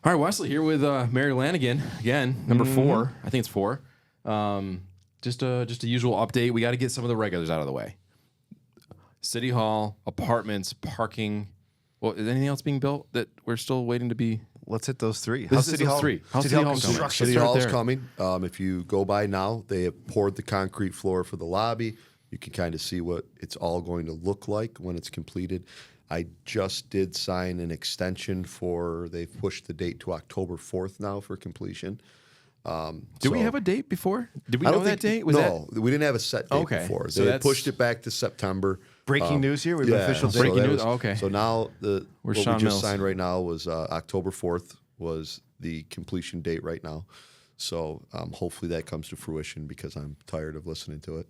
All right, Wesley here with Mary Lanigan again, number 4. I think it's 4. Just a usual update. We got to get some of the regulars out of the way. City Hall, apartments, parking. Well, is anything else being built that we're still waiting to be? Let's hit those 3. How's City Hall? How's City Hall coming? City Hall's coming. If you go by now, they have poured the concrete floor for the lobby. You can kind of see what it's all going to look like when it's completed. I just did sign an extension they've pushed the date to October 4th now for completion. Did we have a date before? Did we I know don't that think, date? Was no, we didn't have a set date before. So they pushed it back to September. Breaking news here. We have an official date. Breaking news. Okay. So now what we just Mills. signed right now was October 4th was the completion date right now. So hopefully that comes to fruition because I'm tired of listening to it.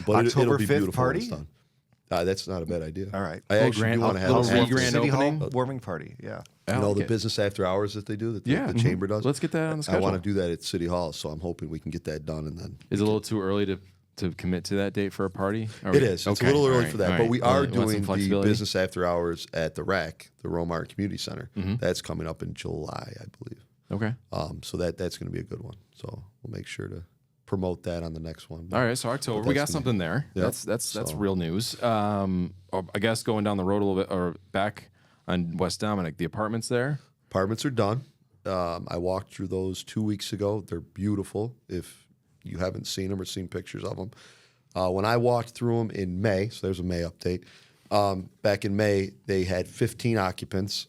But it'll be 5th beautiful party? when it's done. That's not a bad idea. All right. I actually do want to have a a grand City opening? Hall warming party. Yeah. the business after hours that they do, that the chamber does. Let's get that on the schedule. I want to do that at City Hall, so I'm hoping we can get that done. And then is it a little too early to commit to that date for a party? It is. It's a little early for that, but we are doing the business after hours at the RAC, the Romar Community Center. That's coming up in July, I believe. Okay. So that's going to be a good one. So we'll make sure to promote that on the next one. All right, so October, we got something there. Yep. That's real news. I guess going down the road a little bit, or back on West Dominic, the apartments there. Apartments are done. I walked through those 2 weeks ago. They're beautiful. If you haven't seen them or seen pictures of them, when I walked through them in May, so there's a May update. Back in May, they had 15 occupants.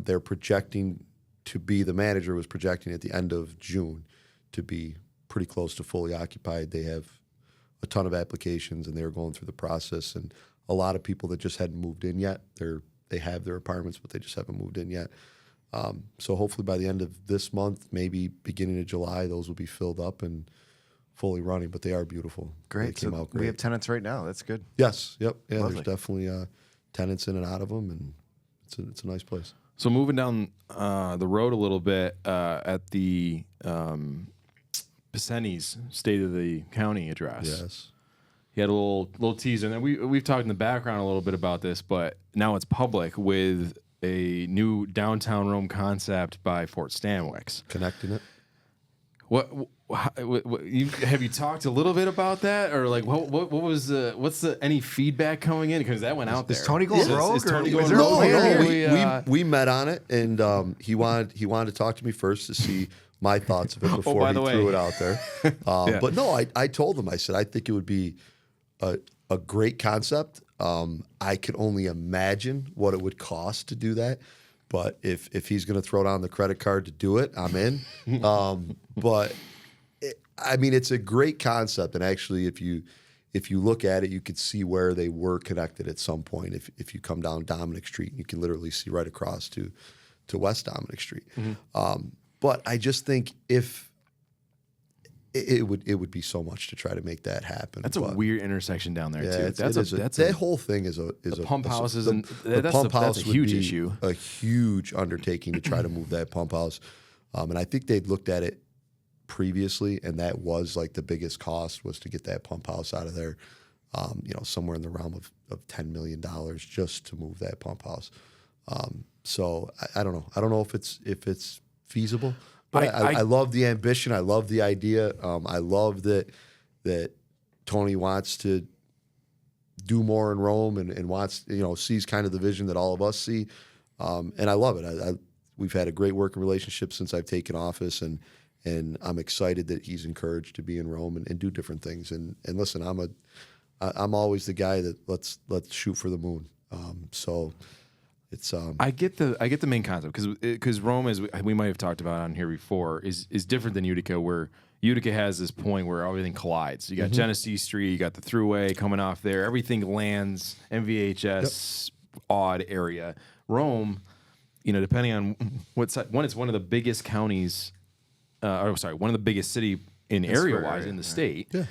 They're projecting to be, the manager was projecting at the end of June to be pretty close to fully occupied. They have a ton of applications, and they're going through the process. And a lot of people that just hadn't moved in yet. They have their apartments, but they just haven't moved in yet. So hopefully by the end of this month, maybe beginning of July, those will be filled up and fully running. But they are beautiful. Great. They came out great. We have tenants right now. That's good. Yes. Yep. Yeah. Lovely. There's definitely tenants in and out of them, and it's a nice place. So moving down the road a little bit at the Pisani's State of the County address. Yes. He had a little teaser, and then we've talked in the background a little bit about this, but now it's public with a new downtown Rome concept by Fort Stanwix. Connecting it. Have you talked a little bit about that, or like what was what's any feedback coming in, because that went out there? Is Tony going rogue? Is Tony going No, rogue? we met on it, and he wanted to talk to me first to see my thoughts of it before he threw it out there. But no, I told him, I said I think it would be a great concept. I could only imagine what it would cost to do that. But if he's going to throw down the credit card to do it, I'm in. But it's a great concept, and actually, if you look at it, you could see where they were connected at some point. If you come down Dominic Street, you can literally see right across to West Dominic Street. But I just think if it would be so much to try to make that happen. That's a weird intersection down there too. That whole thing is a pump house is that's a huge issue. A huge undertaking to try to move that pump house, and I think they'd looked at it previously, and that was like the biggest cost was to get that pump house out of there. Somewhere in the realm of $10 million just to move that pump house. So I don't know. I don't know if it's feasible. But I love the ambition. I love the idea. I love that Tony wants to do more in Rome and wants, sees kind of the vision that all of us see. And I love it. We've had a great working relationship since I've taken office, and I'm excited that he's encouraged to be in Rome and do different things. And listen, I'm always the guy that let's shoot for the moon. So. It's, I get the main concept because Rome, as we might have talked about on here before, is different than Utica, where Utica has this point where everything collides. You got Genesee Street, you got the Thruway coming off there, everything lands, MVHS, odd area. Rome, depending on what side, it's one of the biggest counties, one of the biggest city in area-wise in the state. Yeah.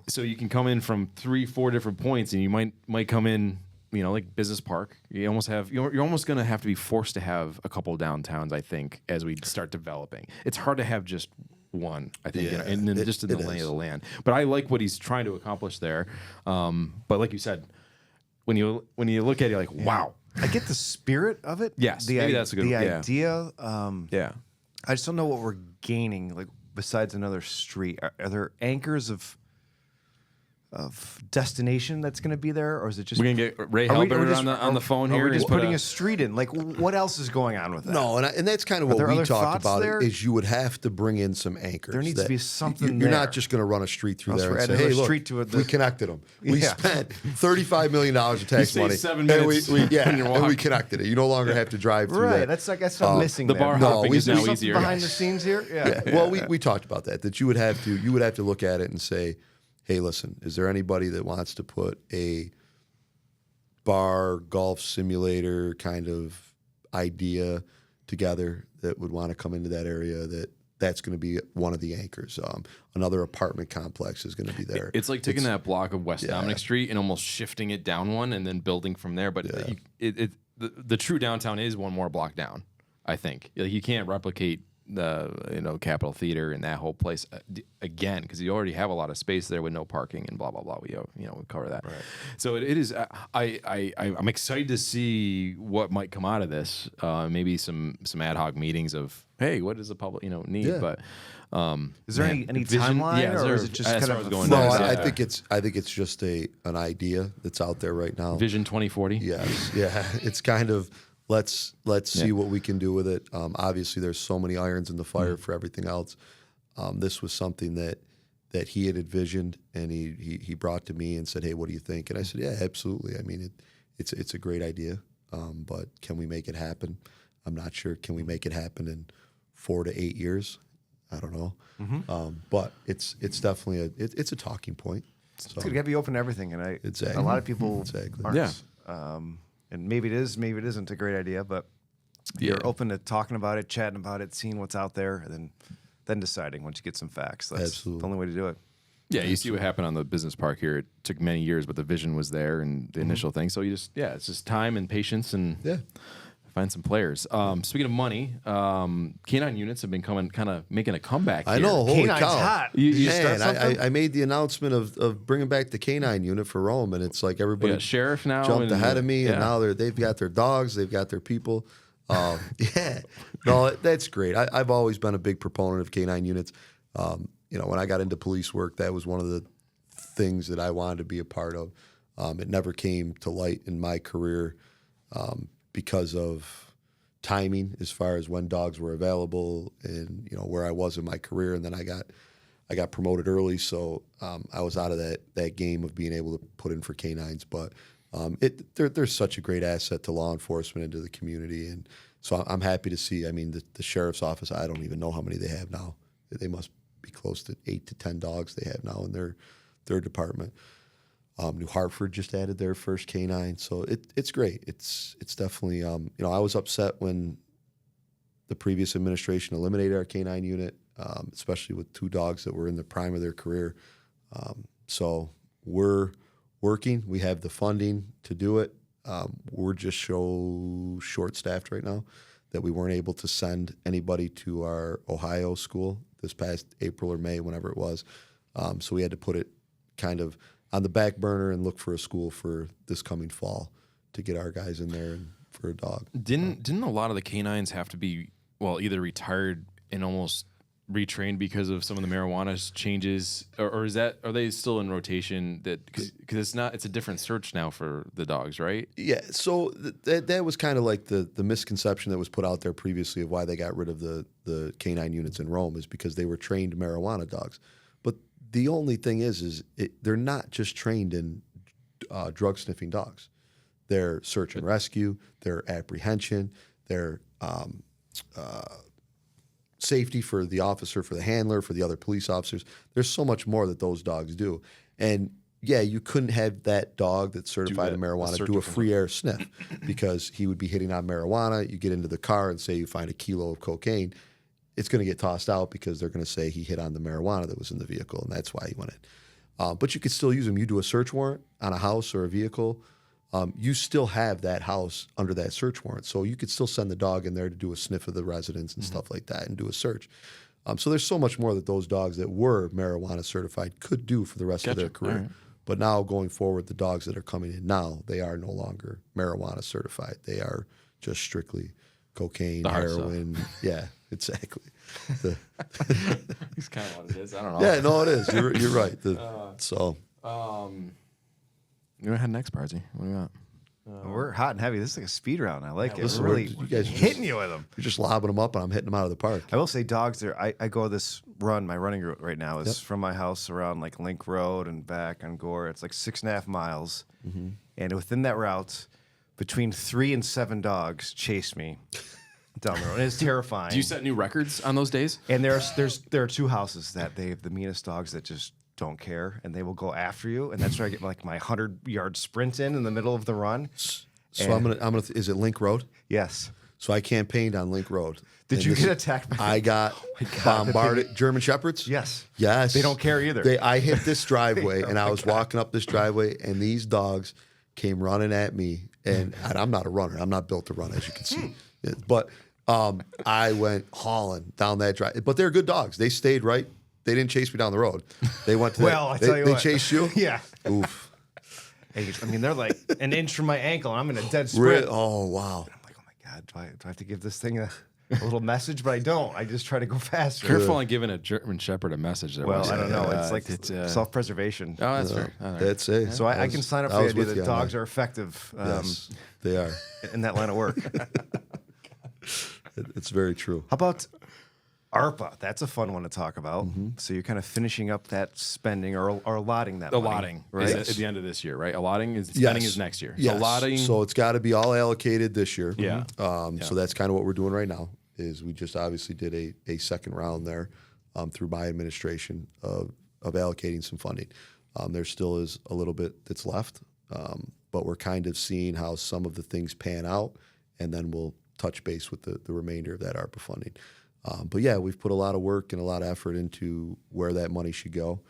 So you can come in from 3-4 different points, and you might come in. Like Business Park, you're almost going to have to be forced to have a couple of downtowns, I think, as we start developing. It's hard to have just one, I think, and then just in the lay of the land. But I like what he's trying to accomplish there. But like you said, when you look at it, you're like, wow, I get the spirit of it. Yes, the maybe that's a good- the yeah. idea. Yeah. I just don't know what we're gaining. Like besides another street, are there anchors of destination that's going to be there, or is it just We're gonna get Ray are we- Halbert are we just- on the phone are here. we just and put putting a street in? Like, what else is going on with that? No, and that's kind of what there we other talked thoughts about. there? Is you would have to bring in some anchors. There needs to be that something You're there. not just going to run a street through Else there we're and say, adding "Hey, a look, street to it we that- connected them. We Yeah. spent $35 million of tax saved money, 7 and minutes we when you and walk. we connected it. You no longer have to drive through Right. that." That's like that's what I'm missing. the there. bar No, hopping we- is now there's Something easier. behind the scenes here. Yeah. Well, we talked about that you would have to look at it and say, "Hey, listen, is there anybody that wants to put a bar golf simulator kind of idea together that would want to come into that area that's going to be one of the anchors. Another apartment complex is going to be there. It's like taking that block of West Yeah. Dominic Street and almost shifting it down one and then building from there. But the true downtown is one more block down, I think. Like, you can't replicate the Capitol Theater and that whole place again, because you already have a lot of space there with no parking and blah blah blah. We cover that. Right. So it is. I'm excited to see what might come out of this. Maybe some ad hoc meetings of, hey, what does the public need? Yeah. But Is there any vision- timeline, yeah, or is it just that's kind where I of was going No, next. I Yeah. think it's just an idea that's out there right now. Vision 2040. Yes, yeah. It's kind of let's see what we can do with it. Obviously, there's so many irons in the fire for everything else. This was something that he had envisioned, and he brought to me and said, "Hey, what do you think?" And I said, "Yeah, absolutely. I mean, it's a great idea, but can we make it happen? I'm not sure. Can we make it happen in 4 to 8 years? I don't know. But it's definitely it's a talking point. So, It's got to be open to everything, and Exactly. a lot of people Exactly. aren't. Yeah. And maybe it is, maybe it isn't a great idea, but you're open to talking about it, chatting about it, seeing what's out there, and then deciding once you get some facts. That's Absolutely. the only way to do it. Yeah, you see what happened on the business park here. It took many years, but the vision was there and the initial thing. So it's just time and patience and find some players. Speaking of money, K9 units have been kind of making a comeback here. I know. Holy K9's cow! hot. You start Man, something? I made the announcement of bringing back the K9 unit for Rome, and it's like We everybody got sheriff now. jumped and, ahead of me, and yeah. now they've got their dogs, they've got their people. No, that's great. I've always been a big proponent of K9 units. When I got into police work, that was one of the things that I wanted to be a part of. It never came to light in my career because of timing, as far as when dogs were available and where I was in my career. And then I got promoted early, so I was out of that game of being able to put in for K9s. But they're such a great asset to law enforcement and to the community, and so I'm happy to see. I mean, the sheriff's office, I don't even know how many they have now. They must be close to 8 to 10 dogs they have now in their department. New Hartford just added their first K9, so it's great. It's definitely I was upset when the previous administration eliminated our K9 unit, especially with 2 dogs that were in the prime of their career. So we're working. We have the funding to do it. We're just so short-staffed right now that we weren't able to send anybody to our Ohio school this past April or May, whenever it was. So we had to put it kind of on the back burner and look for a school for this coming fall to get our guys in there and for a dog. Didn't a lot of the K9s have to be either retired and almost retrained because of some of the marijuana changes, or are they still in rotation? Because it's a different search now for the dogs, right? Yeah, so that was kind of like the misconception that was put out there previously of why they got rid of the K9 units in Rome, is because they were trained marijuana dogs. But the only thing is they're not just trained in drug sniffing dogs. They're search and rescue, they're apprehension, they're safety for the officer, for the handler, for the other police officers. There's so much more that those dogs do. And yeah, you couldn't have that dog that's certified in marijuana do a free air sniff because he would be hitting on marijuana. You get into the car and say you find a kilo of cocaine, it's going to get tossed out because they're going to say he hit on the marijuana that was in the vehicle, and that's why he went in. But you could still use them. You do a search warrant on a house or a vehicle, you still have that house under that search warrant. So you could still send the dog in there to do a sniff of the residence and stuff like that and do a search. So there's so much more that those dogs that were marijuana certified could do for the rest of their career. But now going forward, the dogs that are coming in now, they are no longer marijuana certified. They are just strictly cocaine, heroin. Yeah, exactly. It's kind of what it is. I don't know. Yeah, no, it is. You're right. So. You head next, Barzy. What do you got? We're hot and heavy. This is like a speed round. I like it. listen, We're really you guys hitting you with them. You're just lobbing them up, and I'm hitting them out of the park. I will say dogs there. I go this run. My running route right now is from my house around like Link Road and back on Gore. It's like 6.5 miles. And within that route, between 3 and 7 dogs chase me down the road. And it's terrifying. Do you set new records on those days? And there are 2 houses that they have the meanest dogs that just don't care, and they will go after you. And that's where I get like my 100-yard sprint in the middle of the run. So I'm gonna. Is it Link Road? Yes. So I campaigned on Link Road. Did you get attacked by? I got bombarded. German Shepherds? Yes. Yes. They don't care either. I hit this driveway, and I was walking up this driveway, and these dogs came running at me. And I'm not a runner. I'm not built to run, as you can see. But I went hauling down that drive. But they're good dogs. They stayed right. They didn't chase me down the road. They went to Well, I tell you they what. chased you? Yeah. Oof. I mean, they're like an inch from my ankle, and I'm in a dead sprint. Oh, wow. I'm like, oh my God, do I have to give this thing a little message? But I don't. I just try to go faster. Careful on giving a German Shepherd a message. There, Well, Wesley. I don't know. It's like it's self-preservation. Oh, that's fair. All right. That's it. So I can sign up for I the was idea with that you on dogs that. are effective Yes, they are. in that line of work. It's very true. How about ARPA? That's a fun one to talk about. So you're kind of finishing up that spending or allotting that money, Allotting right? is at the end of this year, right? Allotting is spending is next year. Yes. So allotting. So it's got to be all allocated this year. Yeah. So that's kind of what we're doing right now. Is we just obviously did a second round there through my administration of allocating some funding. There still is a little bit that's left, but we're kind of seeing how some of the things pan out, and then we'll touch base with the remainder of that ARPA funding. But yeah, we've put a lot of work and a lot of effort into where that money should go.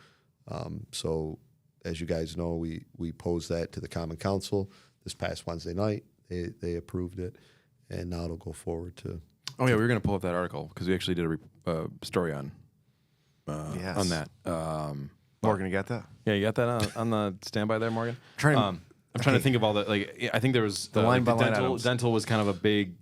So as you guys know, we posed that to the Common Council this past Wednesday night. They approved it, and now it'll go forward to. Oh yeah, we were going to pull up that article because we actually did a story on Yes. on that. Morgan, you got that? Yeah, you got that on the standby there, Morgan. Trying to- I'm trying to think of all the like. I think there was the line by line dental. items. Dental was kind of a big.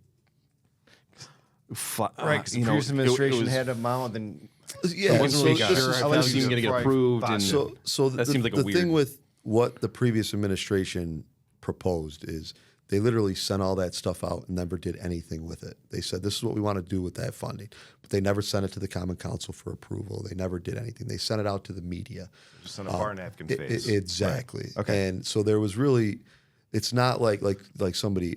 Right, because the previous administration had a amount, and Yeah, I wasn't really so sure this is- if that was even going to get approved. And So that the, seems like a the weird thing with what the previous administration proposed is they literally sent all that stuff out and never did anything with it. They said, this is what we want to do with that funding. But they never sent it to the Common Council for approval. They never did anything. They sent it out to the media. just on a bar napkin face. Exactly. Right. Okay. And so there was really, it's not like somebody,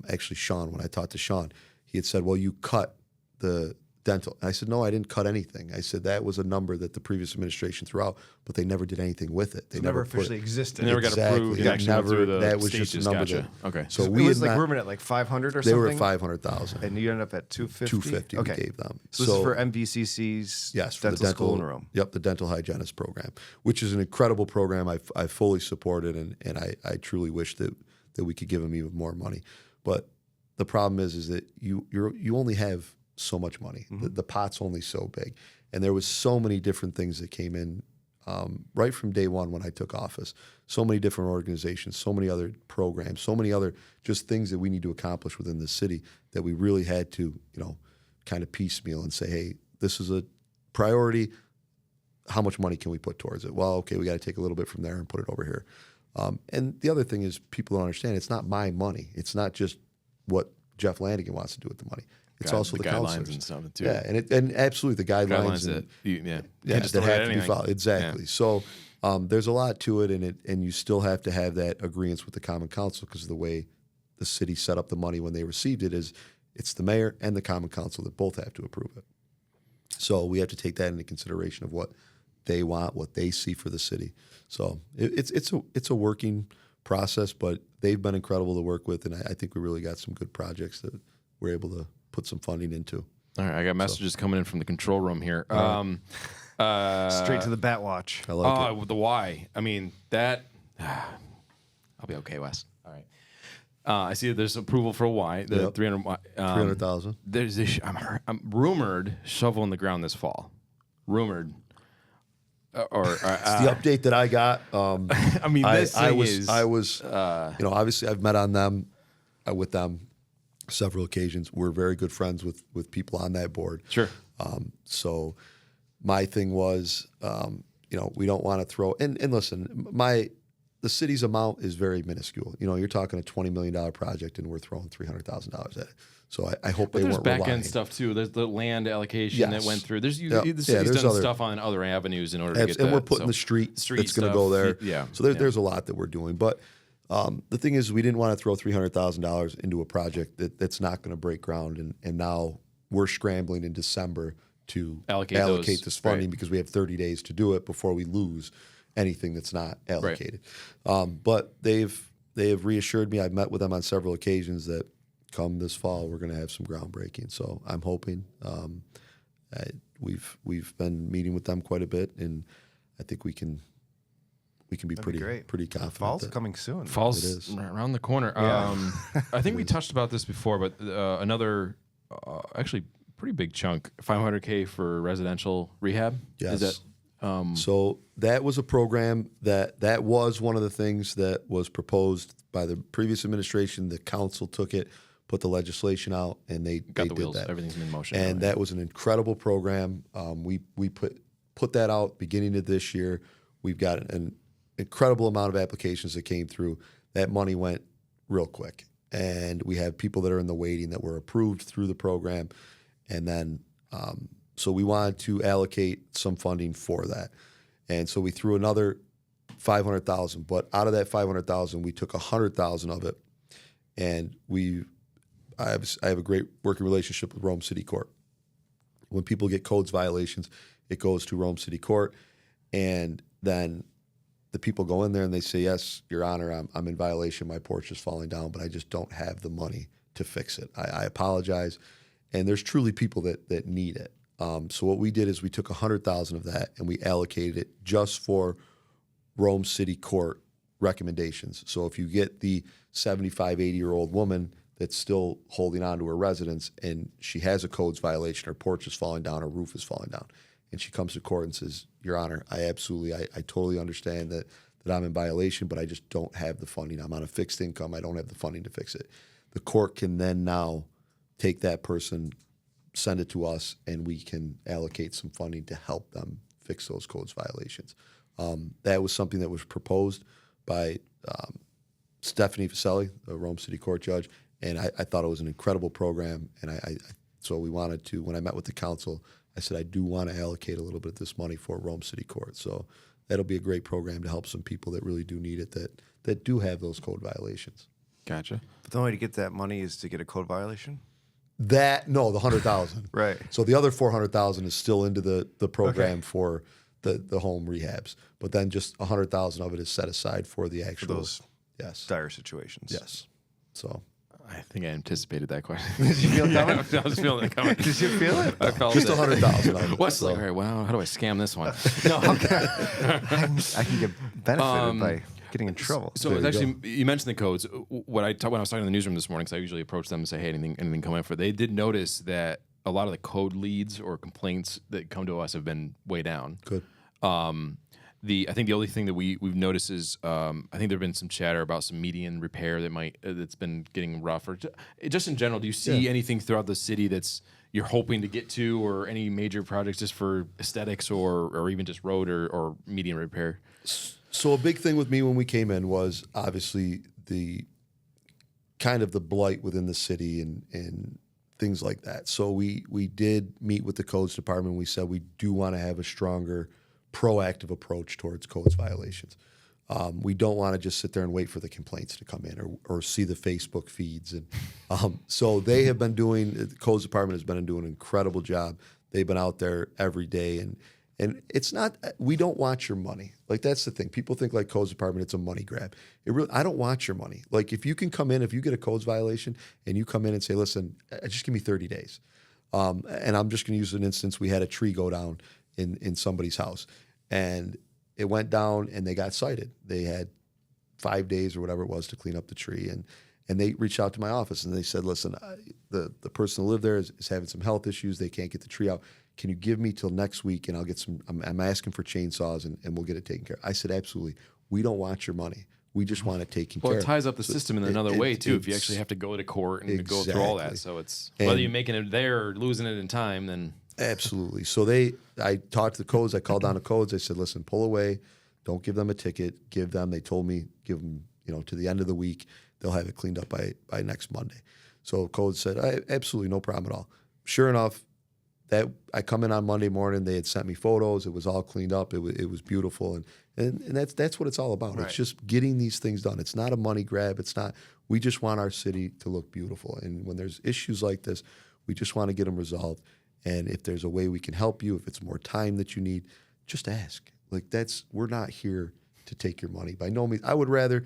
actually Sean, when I talked to Sean, he had said, well, you cut the dental. And I said, no, I didn't cut anything. I said that was a number that the previous administration threw out, but they never did anything with it. They It never put it- officially existed. It never got approved. It It actually went through the that was just a stages. number Gotcha. that. Okay. So it we was had like not, rumored at like 500 or they something. were at 500,000. And you ended up at 250. 250 Okay. we gave them. So this is for MVCC's Yes, for dental school in the room. Yep, the dental hygienist program, which is an incredible program. I fully support it, and I truly wish that we could give them even more money. But the problem is that you only have so much money. The pot's only so big, and there was so many different things that came in right from day one when I took office. So many different organizations, so many other programs, so many other just things that we need to accomplish within the city that we really had to, kind of piecemeal and say, hey, this is a priority. How much money can we put towards it? Well, okay, we got to take a little bit from there and put it over here. And the other thing is people don't understand it's not my money. It's not just what Jeff Lanigan wants to do with the money. It's also the guidelines counselors. and stuff too. Yeah, and absolutely the guidelines Guidelines and, that just that throw it at have to be anything. followed. Exactly. Yeah. So there's a lot to it, and you still have to have that agreement with the Common Council because of the way the city set up the money when they received it is it's the mayor and the Common Council that both have to approve it. So we have to take that into consideration of what they want, what they see for the city. So it's a working process, but they've been incredible to work with, and I think we really got some good projects that we're able to put some funding into. All right, I got messages coming in from the control room here. Straight to the bat watch. I like it. The why. I mean that. I'll be okay, Wes. All right. I see that there's approval for a Y. The Yep. 300. 300,000. There's this. I'm rumored shovel in the ground this fall. Rumored. It's the update that I got. I mean, this I thing was, is. obviously I've met on them, with them several occasions. We're very good friends with people on that board. Sure. So my thing was, we don't want to throw, and listen, the city's amount is very minuscule. You're talking a $20 million project and we're throwing $300,000 at it. So I hope they There's weren't back relying. end stuff too. There's the land allocation that Yes. went through. The city's there's done other stuff on other avenues in order to get and that. we're putting the street that's going to go there. Yeah. So there's a lot that we're doing. But the thing is, we didn't want to throw $300,000 into a project that's not going to break ground. And now we're scrambling in December to allocate this funding because we have 30 days to do it before we lose anything that's not allocated. But they've reassured me. I've met with them on several occasions that come this fall we're going to have some groundbreaking. So I'm hoping. We've been meeting with them quite a bit, and I think we can be pretty confident. Fall's coming soon. Fall's around the corner. I think we touched about this before, but another actually pretty big chunk, $500K for residential rehab. Yes. Is that, so that was a program that was one of the things that was proposed by the previous administration. The council took it, put the legislation out, and they got the did wheels. that. Everything's in motion. And that was an incredible program. We put that out beginning of this year. We've got an incredible amount of applications that came through. That money went real quick, and we have people that are in the waiting that were approved through the program. And then, so we wanted to allocate some funding for that, and so we threw another $500,000. But out of that $500,000, we took $100,000 of it, and I have a great working relationship with Rome City Court. When people get codes violations, it goes to Rome City Court, and then the people go in there and they say, "Yes, Your Honor, I'm in violation. My porch is falling down, but I just don't have the money to fix it. I apologize." And there's truly people that need it. So what we did is we took $100,000 of that and we allocated it just for Rome City Court recommendations. So if you get the 75, 80-year-old woman that's still holding on to her residence and she has a codes violation, her porch is falling down, her roof is falling down, and she comes to court and says, "Your Honor, I totally understand that I'm in violation, but I just don't have the funding. I'm on a fixed income. I don't have the funding to fix it." The court can then now take that person, send it to us, and we can allocate some funding to help them fix those codes violations. That was something that was proposed by Stephanie Vaselli, the Rome City Court judge, and I thought it was an incredible program. And so we wanted to, when I met with the council, I said, I do want to allocate a little bit of this money for Rome City Court. So that'll be a great program to help some people that really do need it, that do have those code violations. Gotcha. But the only way to get that money is to get a code violation? The 100,000. Right. So the other 400,000 is still into the program for the home rehabs, but then just 100,000 of it is set aside for the actual For those yes dire situations. yes. So I think I anticipated that question. Did you feel it coming? I was feeling it coming. Did you feel it? I felt just it. 100,000 of it. Wesley, So, all right, well, how do I scam this one? No, I can get benefited by getting in trouble. So it's actually, you mentioned the codes. When I was talking in the newsroom this morning, because I usually approach them and say, "Hey, anything coming up for?" They did notice that a lot of the code leads or complaints that come to us have been way down. good. I think the only thing that we've noticed is I think there've been some chatter about some median repair that's been getting rough. Or just in general, do you see anything throughout the city that's you're hoping to get to, or any major projects just for aesthetics, or even just road or median repair? So a big thing with me when we came in was obviously the kind of the blight within the city and things like that. So we did meet with the codes department. We said we do want to have a stronger proactive approach towards codes violations. We don't want to just sit there and wait for the complaints to come in or see the Facebook feeds. And so they have been the codes department has been doing an incredible job. They've been out there every day, and it's not, we don't want your money. Like, that's the thing. People think like codes department, it's a money grab. I don't want your money. Like, if you can come in, if you get a codes violation and you come in and say, "Listen, just give me 30 days. And I'm just going to use an instance. We had a tree go down in somebody's house, and it went down and they got cited. They had 5 days or whatever it was to clean up the tree. And they reached out to my office and they said, "Listen, the person who lived there is having some health issues. They can't get the tree out. can you give me till next week and I'll get some, I'm asking for chainsaws and we'll get it taken care of. I said, absolutely. We don't want your money. We just want it taken care of. Well, it ties up the system in another way, too, if you actually have to go to court and go through all that. So it's whether you're making it there or losing it in time, then. Absolutely. So I talked to the codes. I called down the codes. I said, listen, pull away. Don't give them a ticket. They told me, give them, to the end of the week. They'll have it cleaned up by next Monday. So codes said, absolutely no problem at all. Sure enough, that I come in on Monday morning. They had sent me photos. It was all cleaned up. It was beautiful. And that's what it's all about. Right. It's just getting these things done. It's not a money grab. It's not, we just want our city to look beautiful. And when there's issues like this, we just want to get them resolved. And if there's a way we can help you, if it's more time that you need, just ask. Like we're not here to take your money. By no means. I would rather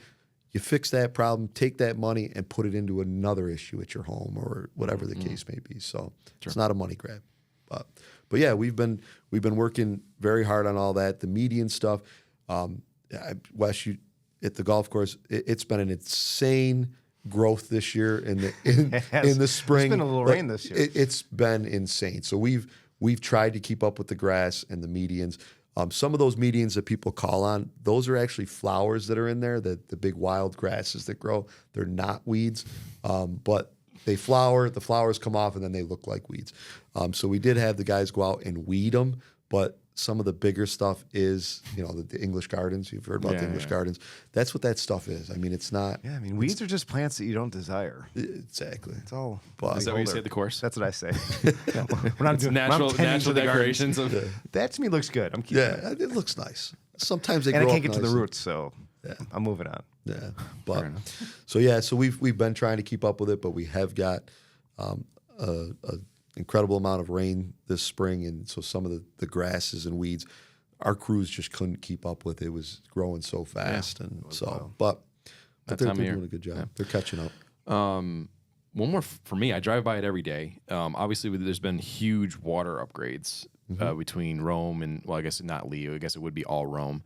you fix that problem, take that money and put it into another issue at your home or whatever the case may be. So It's not a money grab. But yeah, we've been working very hard on all that. The median stuff, Wes, at the golf course, it's been an insane growth this year in the spring. It's been a little rain this year. It's been insane. So we've tried to keep up with the grass and the medians. Some of those medians that people call on, those are actually flowers that are in there, the big wild grasses that grow. They're not weeds, but they flower. The flowers come off, and then they look like weeds. So we did have the guys go out and weed them, but some of the bigger stuff is, the English gardens. You've heard about the English gardens. That's what that stuff is. I mean, it's not. Yeah, I mean, weeds are just plants that you don't desire. Exactly. It's all. Is that what you say at the course? That's what I say. We're not doing natural decorations of. That to me looks good. I'm keeping it. Yeah, it looks nice. Sometimes they grow and I up can't get to the nicely. roots, so I'm moving on. Yeah, but so we've been trying to keep up with it, but we have got a incredible amount of rain this spring, and so some of the grasses and weeds, our crews just couldn't keep up with. It was growing so fast, and so but they're doing a good job. Yeah. They're catching up. One more for me. I drive by it every day. Obviously, there's been huge water upgrades between Rome and I guess not Leo. I guess it would be all Rome.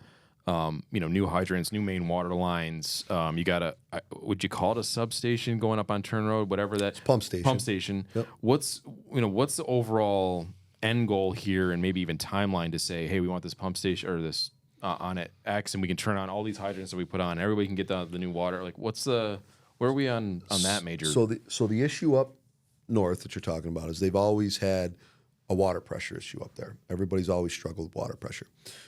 New hydrants, new main water lines. You got would you call it a substation going up on Turn Road, whatever that? It's pump station. Pump station. Yep. What's the overall end goal here, and maybe even timeline to say, hey, we want this pump station or this on at X, and we can turn on all these hydrants that we put on. Everybody can get the new water. Like, where are we on that major? So the issue up north that you're talking about is they've always had a water pressure issue up there. Everybody's always struggled with water pressure.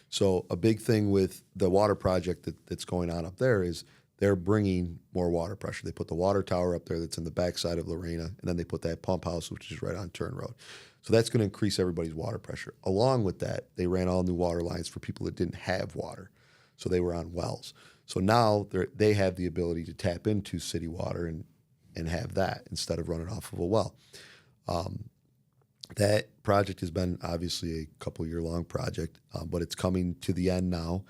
So a big thing with the water project that's going on up there is they're bringing more water pressure. They put the water tower up there that's in the backside of Lorena, and then they put that pump house, which is right on Turn Road. So that's going to increase everybody's water pressure. Along with that, they ran all new water lines for people that didn't have water. So they were on wells. So now they have the ability to tap into city water and have that instead of running off of a well. That project has been obviously a couple-year-long project, but it's coming to the end now.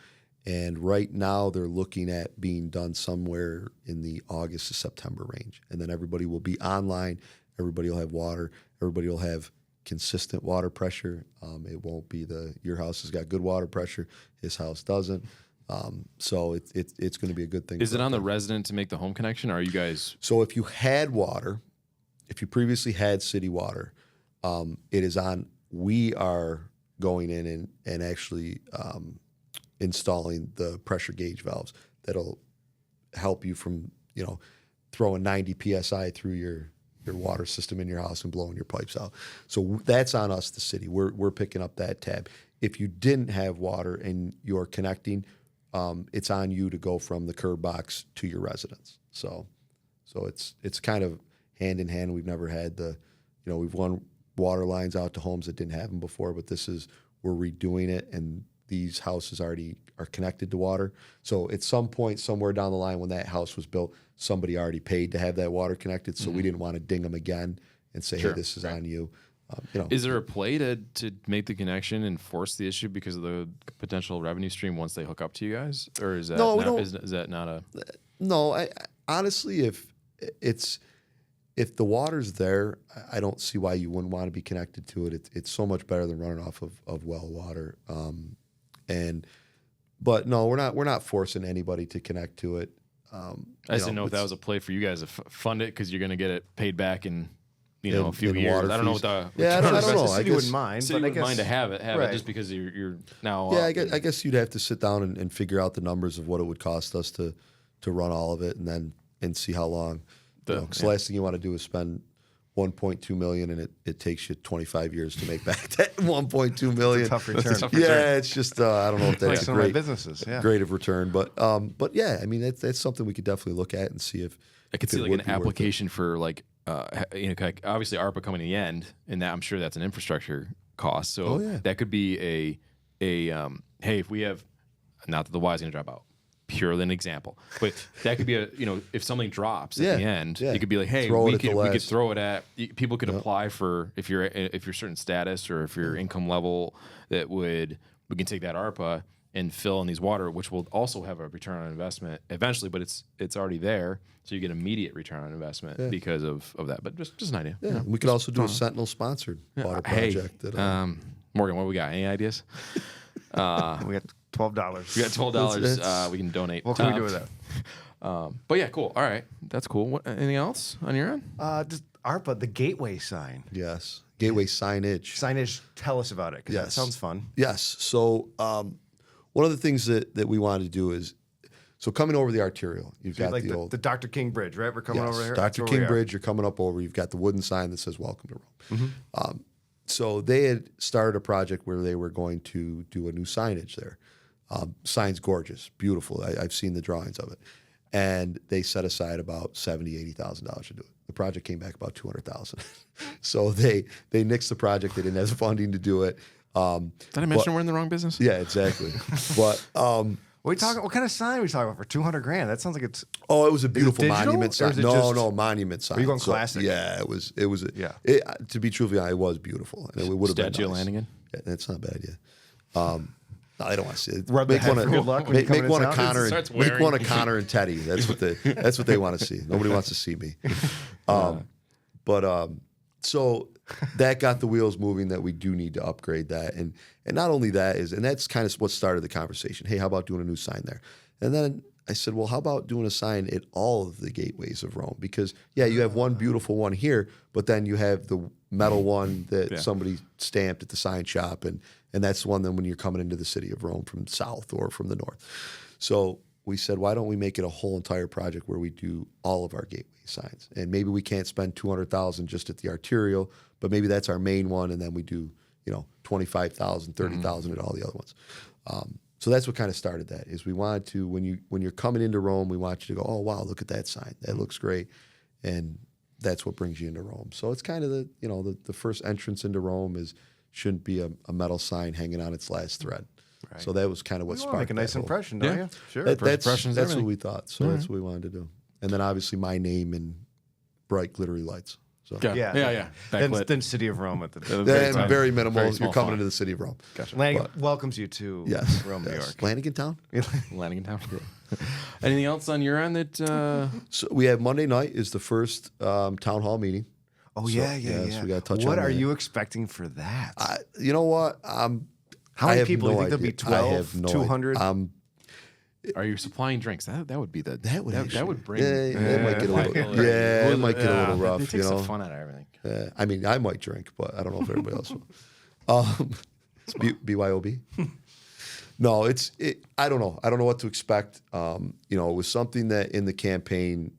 And right now they're looking at being done somewhere in the August to September range. And then everybody will be online. Everybody will have water. Everybody will have consistent water pressure. It won't be your house has got good water pressure, his house doesn't. So it's going to be a good thing. Is it on the resident to make the home connection, or are you guys? So if you had water, if you previously had city water, it is on. We are going in and actually installing the pressure gauge valves that'll help you from throwing 90 psi through your water system in your house and blowing your pipes out. So that's on us, the city. We're picking up that tab. If you didn't have water and you're connecting, it's on you to go from the curb box to your residence. So it's kind of hand in hand. We've never had we've run water lines out to homes that didn't have them before, but we're redoing it, and these houses already are connected to water. So at some point, somewhere down the line, when that house was built, somebody already paid to have that water connected. So we didn't want to ding them again and say, hey, this is on you. Is there a play to make the connection and force the issue because of the potential revenue stream once they hook up to you guys, or is that is that not a? No, I honestly, if the water's there, I don't see why you wouldn't want to be connected to it. It's so much better than running off of well water. But no, we're not forcing anybody to connect to it. I just didn't know if that was a play for you guys to fund it because you're going to get it paid back in a few in years. water I don't know fees. what the Yeah, I don't know. The I city guess, wouldn't mind, city but I would guess mind to have it right. just because you're now. Yeah, I guess you'd have to sit down and figure out the numbers of what it would cost us to run all of it, and see how long. Because the last thing you want to do is spend $1.2 million, and it takes you 25 years to make back that $1.2 million. Tough return. Yeah, it's just I don't know if that's Like a some of my great businesses, yeah. great of return, but yeah, I mean that's something we could definitely look at and see if I could if see it like would an be worth it. application for like obviously ARPA coming to the end, and that I'm sure that's an infrastructure cost. So that could be a hey, if we have, not that the Y is going to drop out, purely an example, but that could be if something drops at the end, you could be like, hey, we could throw it at people could apply for if you're certain status or if your income level we can take that ARPA and fill in these water, which will also have a return on investment eventually, but it's already there, so you get immediate return on investment because of that. But just an idea. Yeah, we could also do a Sentinel sponsored water project. Morgan, what we got? Any ideas? We got $12. We got $12. We can donate. What can we do with that? But yeah, cool. All right, that's cool. Anything else on your end? Just ARPA, the gateway sign. Yes, gateway signage. Signage. Tell us about it, because that sounds fun. Yes. So one of the things that we wanted to do is, so coming over the arterial, you've got like the old the Dr. King Bridge, right? We're coming over here. Dr. King Bridge. You're coming up over. You've got the wooden sign that says "Welcome to Rome." So they had started a project where they were going to do a new signage there. Sign's gorgeous, beautiful. I've seen the drawings of it, and they set aside about $70,000-$80,000 to do it. The project came back about $200,000. So they nixed the project. They didn't have the funding to do it. Did I mention we're in the wrong business? Yeah, exactly. But What kind of sign are we talking about for $200,000? That sounds like it's. oh, it was a beautiful digital, monument or sign. is it No, just- monument sign. you going classic? Yeah, it was. Yeah. To be truthfully honest, it was beautiful, and it would have been Statue of nice. Lanigan? Yeah, that's not a bad idea. No, I don't want to see it. Rub the head for good luck when you come make in one of town? Connor. Starts Make wearing- one of Connor and Teddy. That's what they want to see. Nobody wants to see me. So that got the wheels moving. That we do need to upgrade that, and not only that and that's kind of what started the conversation. Hey, how about doing a new sign there? And then I said, well, how about doing a sign at all of the gateways of Rome? Because you have one beautiful one here, but then you have the metal one that somebody stamped at the sign shop, and that's the one then when you're coming into the city of Rome from the south or from the north. So we said, why don't we make it a whole entire project where we do all of our gateway signs? And maybe we can't spend $200,000 just at the arterial, but maybe that's our main one, and then we do $25,000, $30,000 at all the other ones. So that's what kind of started that. Is we wanted to, when you're coming into Rome, we want you to go, oh wow, look at that sign, that looks great, and that's what brings you into Rome. So it's kind of the first entrance into Rome shouldn't be a metal sign hanging on its last thread. Right. So that was kind of what sparked. Make a nice impression, don't you? Sure. That's what we thought. So that's what we wanted to do. And then obviously my name in bright glittery lights. So Yeah. Then City of Rome at the then very minimal. Very small You're coming font. into the city of Rome. Gotcha. Lanigan welcomes you to Rome, New York. Lanigan Town. Lanigan Town. Anything else on your end that? So we have Monday night is the first town hall meeting. Oh, So, yeah. So we got to touch on What that. are you expecting for that? You know what? How many people do you think there'll be? I 12, have no 200? idea. Are you supplying drinks? That would be That would bring. it might get a little. It might get a little rough. It takes the fun out of everything. I mean, I might drink, but I don't know if everybody else will. It's BYOB. No, I don't know. I don't know what to expect. It was something that in the campaign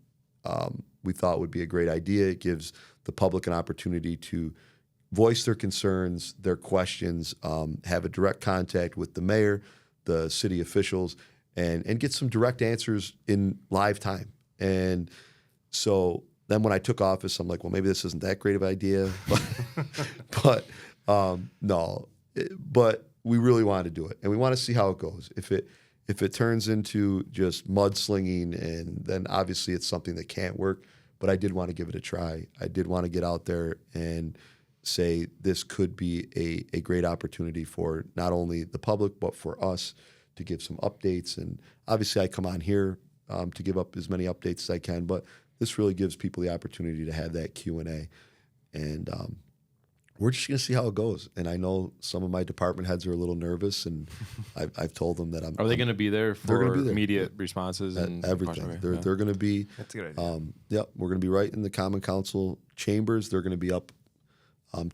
we thought would be a great idea. It gives the public an opportunity to voice their concerns, their questions, have a direct contact with the mayor, the city officials, and get some direct answers in live time. And so then when I took office, I'm like, well, maybe this isn't that great of an idea. But no. But we really want to do it. And we want to see how it goes. If it turns into just mudslinging, and then obviously it's something that can't work. But I did want to give it a try. I did want to get out there and say this could be a great opportunity for not only the public, but for us to give some updates. And obviously I come on here to give up as many updates as I can, but this really gives people the opportunity to have that Q&A. And we're just going to see how it goes. And I know some of my department heads are a little nervous, and I've told them that Are they going to be there for be there. immediate responses and everything? Okay. They're going to be. That's a good idea. Yep, we're going to be right in the Common Council chambers. They're going to be up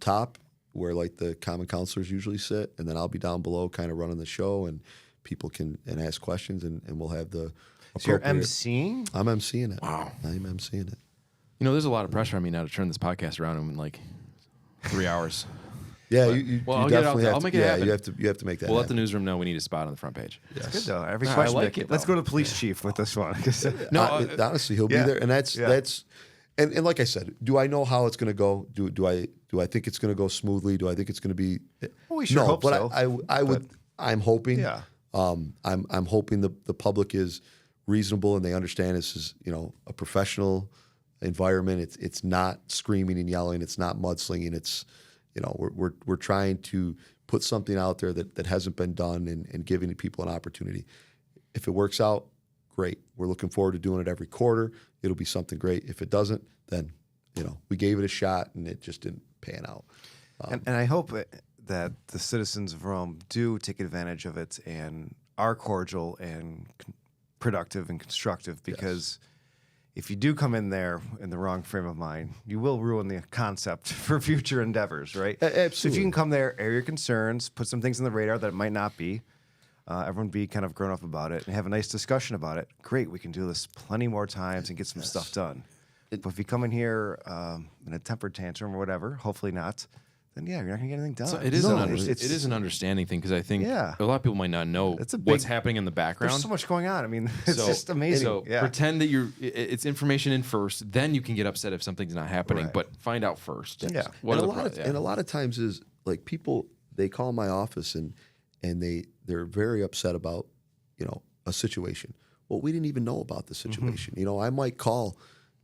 top where like the Common Councilors usually sit, and then I'll be down below, kind of running the show, and people can ask questions, and we'll have the. So you're emceeing? I'm emceeing it. Wow. I'm emceeing it. You know, there's a lot of pressure on me now to turn this podcast around in like 3 hours. Yeah, But- you I'll definitely get it out there. have I'll to. make it Yeah, happen. you have to make that. We'll let happen. the newsroom know we need a spot on the front page. It's good though. Every I question. like it, Let's though. go to police chief with this one. No, Honestly, he'll yeah. be there, and that's and like I said, do I know how it's going to go? Do I think it's going to go smoothly? Do I think it's going to be? Well, we sure hope but so. I would. I'm hoping. Yeah. I'm hoping the public is reasonable and they understand this is a professional environment. It's not screaming and yelling. It's not mudslinging. It's we're trying to put something out there that hasn't been done and giving people an opportunity. If it works out, great. We're looking forward to doing it every quarter. It'll be something great. If it doesn't, then we gave it a shot and it just didn't pan out. And I hope that the citizens of Rome do take advantage of it and are cordial and productive and constructive, because if you do come in there in the wrong frame of mind, you will ruin the concept for future endeavors, right? Absolutely. So if you can come there, air your concerns, put some things on the radar that it might not be, everyone be kind of grown up about it and have a nice discussion about it. Great, we can do this plenty more times and get some stuff done. But if you come in here in a temper tantrum or whatever, hopefully not, then you're not gonna get anything done. So it is it is an understanding thing, because I think a lot of people might not know what's happening in the background. There's so much going on. I mean, it's just amazing. So pretend that it's information in first, then you can get upset if something's not happening. Right. But find out first. Yeah. What And a lot of times is like people, they call my office and they're very upset about a situation. Well, we didn't even know about the situation. I might call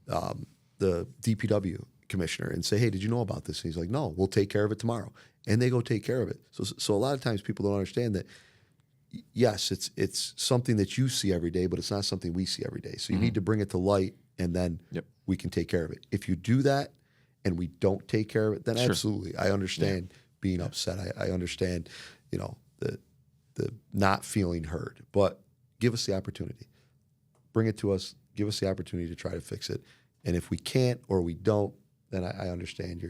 the DPW commissioner and say, hey, did you know about this? And he's like, no, we'll take care of it tomorrow. And they go take care of it. So a lot of times people don't understand that, yes, it's something that you see every day, but it's not something we see every day. So you need to bring it to light, and then we can take care of it. If you do that and we don't take care of it, then absolutely, I understand being upset. I understand, the not feeling heard. But give us the opportunity. Bring it to us. Give us the opportunity to try to fix it. And if we can't or we don't, then I understand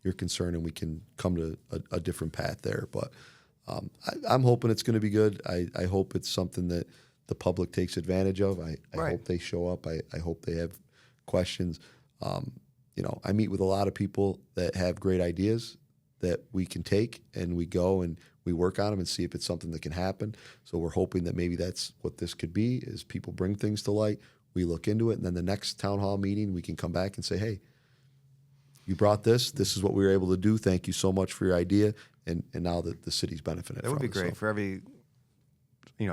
your concern, and we can come to a different path there. But I'm hoping it's going to be good. I hope it's something that the public takes advantage of. I hope they show up. I hope they have questions. I meet with a lot of people that have great ideas that we can take, and we go and we work on them and see if it's something that can happen. So we're hoping that maybe that's what this could be, is people bring things to light, we look into it, and then the next town hall meeting we can come back and say, hey, you brought this. This is what we were able to do. Thank you so much for your idea. And now that the city's benefiting from it. That would be great. So. For every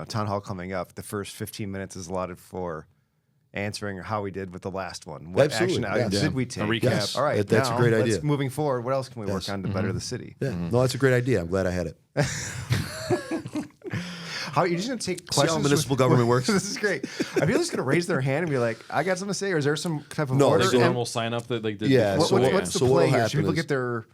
town hall coming up, the first 15 minutes is allotted for answering how we did with the last one. What Absolutely, action items did we take? A recap. Yes. All right, That's a great idea. Moving forward, what else can we work on to better the city? Yeah. No, that's a great idea. I'm glad I had it. How you're just gonna take See how questions? municipal government works? This is great. Are people just gonna raise their hand and be like, "I got something to say," or is there some type of No, order? Like the And normal sign up that Yeah, what's the so play what'll here? Should people happen get is- their,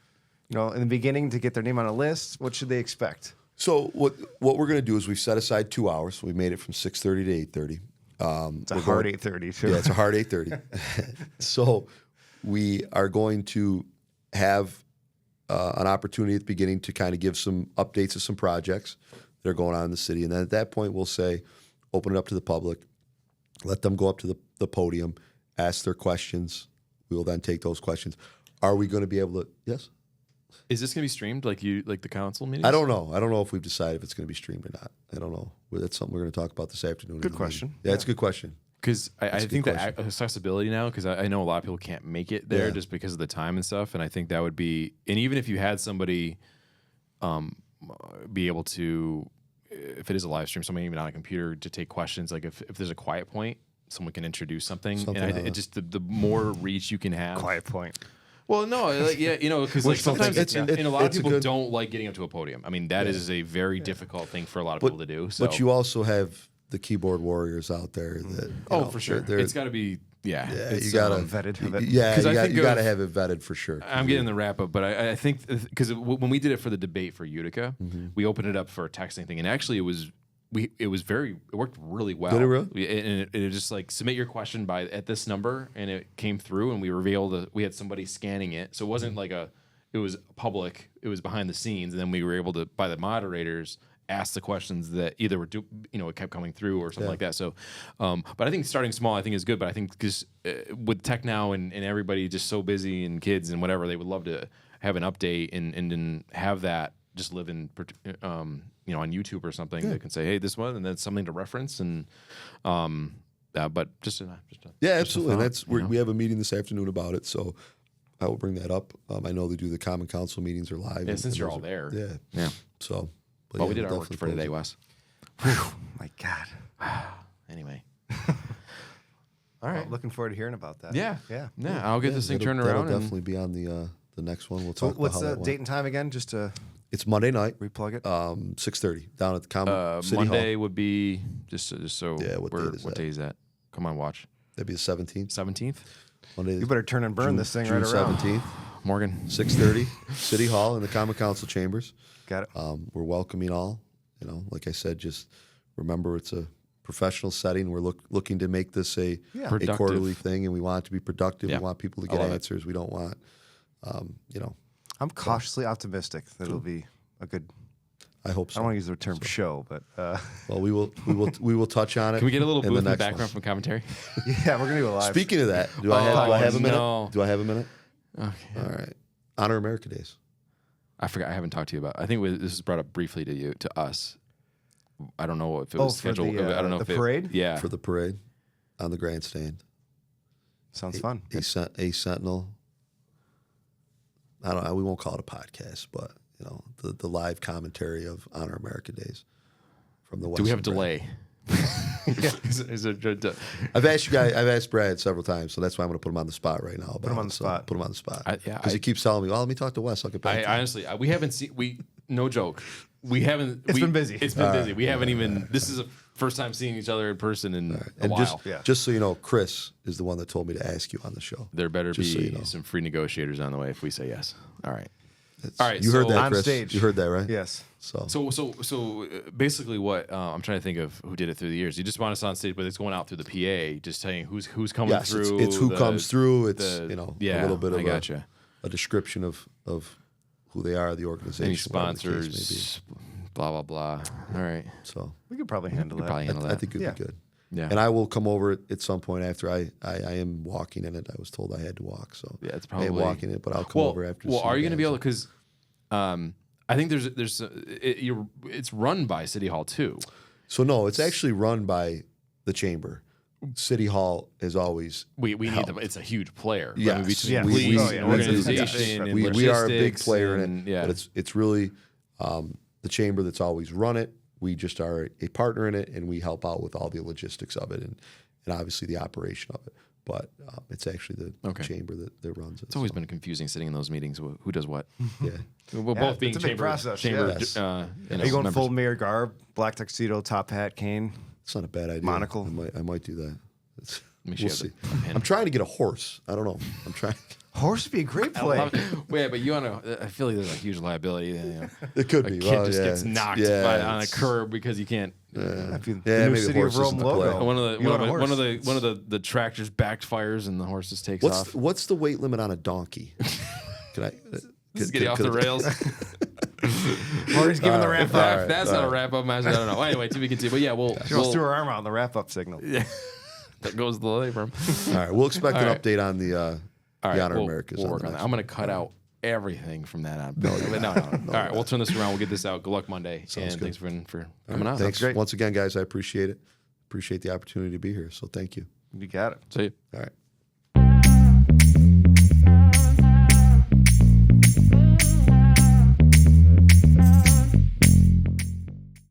in the beginning to get their name on a list? What should they expect? So what we're going to do is we've set aside 2 hours. We made it from 6:30 to 8:30. It's a hard 8:30 too. Yeah, it's a hard 8:30. So we are going to have an opportunity at the beginning to kind of give some updates of some projects that are going on in the city. And then at that point, we'll say, open it up to the public, let them go up to the podium, ask their questions. We will then take those questions. Are we going to be able to, yes? Is this going to be streamed like the council meetings? I don't know. I don't know if we've decided if it's going to be streamed or not. I don't know. That's something we're going to talk about this afternoon. Good question. Yeah, it's a good question. Because I think good that accessibility now, because I know a lot of people can't make it there just because of the time and stuff. And I think that would be, and even if you had somebody be able to, if it is a live stream, somebody even on a computer to take questions, like if there's a quiet point, someone can introduce something. And it just, the more reach you can have. Quiet point. Well, no, because like sometimes and a lot of people don't like getting up to a podium. I mean, that is a very difficult thing for a lot of people to do. So. But you also have the keyboard warriors out there that for sure. It's got to be Yeah, you gotta vetted. you gotta have it vetted for sure. I'm getting the wrap up, but I think because when we did it for the debate for Utica, we opened it up for a texting thing, and actually it worked really well. Did it really? And it was just like submit your question at this number, and it came through, and we had somebody scanning it, so it wasn't like it was public, it was behind the scenes, and then we were able to, by the moderators, ask the questions that either were it kept coming through or something like that. So, but I think starting small, I think is good. But I think because with tech now and everybody just so busy and kids and whatever, they would love to have an update and have that just live in on YouTube or something. They can say, hey, this one, and then something to reference and but just absolutely. And that's we have a meeting this afternoon about it, so I will bring that up. I know they do the Common Council meetings are live. Yeah, since you're all there. Yeah. So. But we did our work for today, Wes. My God. Anyway. All right. Well, looking forward to hearing about that. Yeah. I'll get this thing turned around. That'll definitely be on the next one. We'll talk about what's how the date and time again? Just to it's Monday night. Replug it. 6:30 down at the Common City Monday Hall. would be just so. Yeah. What day is that? Come on, watch. That'd be the 17th. 17th. Monday. You better turn and burn this thing June right around. 17th. Morgan. 6:30 City Hall in the Common Council chambers. Got it. We're welcoming all. Like I said, just remember it's a professional setting. We're looking to make this a quarterly thing, and we want it to be productive. Yeah. We want people to get answers. We don't want, I'm cautiously optimistic that it'll be a good. I hope so. I don't want to use the term show, but well, we will touch on it. Can we get a little in booth in the next background one. from commentary? yeah, we're gonna do a live. Speaking of that, do I have a minute? No. Do I have a minute? Okay. All right. Honor America Days. I forgot. I haven't talked to you about. I think this was brought up briefly to us. I don't know if it was scheduled. I don't know if the parade. Yeah, For the parade on the grandstand. Sounds fun. A Sentinel. I don't know. We won't call it a podcast, but the live commentary of Honor America Days from the West. Do we have a delay? I've asked Brad several times, so that's why I'm going to put him on the spot right now. Put him on the spot. Put him on the spot. Yeah, because he keeps telling me, "Well, let me talk to Wes. I'll get back." to you." Honestly, we haven't seen. No joke. We haven't. It's been busy. It's been busy. We haven't even. This is the first time seeing each other in person in a while. Just so you know, Chris is the one that told me to ask you on the show. There better Just be so you know. some free negotiators on the way if we say yes. All right. All right. You heard that, on Chris. stage. You heard that, right? Yes. So basically, what I'm trying to think of who did it through the years. You just want us on stage, but it's going out through the PA, just saying who's coming through. It's who comes through. It's a little bit of a description of who they are, the organization, any whatever the case may sponsors, blah blah blah. All right. So We could probably handle that. I think it'd be good. Yeah. And I will come over at some point after I am walking in it. I was told I had to walk, so Yeah, it's probably I am walking it, but I'll come over after. Well, are you going to be able to? Because I think it's run by City Hall too. So no, it's actually run by the chamber. City Hall is always we need them. It's a huge player. Yes. I mean, between Yes. police We- and oh, yeah. organization and we are a big logistics player in and- it. Yeah. But it's really the chamber that's always run it. We just are a partner in it, and we help out with all the logistics of it and obviously the operation of it. But it's actually the chamber that runs it. It's always been confusing sitting in those meetings. Who does what? Yeah. We're both being it's a big chamber. process, Chamber. yes. Are Are you going full mayor garb, black tuxedo, top hat, cane? It's not a bad idea. Monocle. I might do that. We'll see. I'm trying to get a horse. I don't know. I'm trying. Horse would be a great play. Wait, but you want to? I feel like there's a huge liability. It could A be. kid just gets knocked on a curb because you can't. The maybe new City of horse Rome isn't the play. logo. One of the tractors backfires and the horse just takes off. What's the weight limit on a donkey? Can I? This is getting off the rails. Marty's giving the wrap up. If that's not a wrap up match, I don't know. Anyway, to be continued. But yeah, She almost threw her arm out on the wrap up signal. Yeah, that goes the labor. All right, we'll expect an update on the Honor we'll Americas. We'll work on that. I'm going to cut out everything from that on. No. All right, we'll turn this around. We'll get this out. Good luck Monday. Sounds and good. Thanks for coming on. Thanks once again, guys. I appreciate it. Appreciate the opportunity to be here. So thank you. You got it. See you. All right.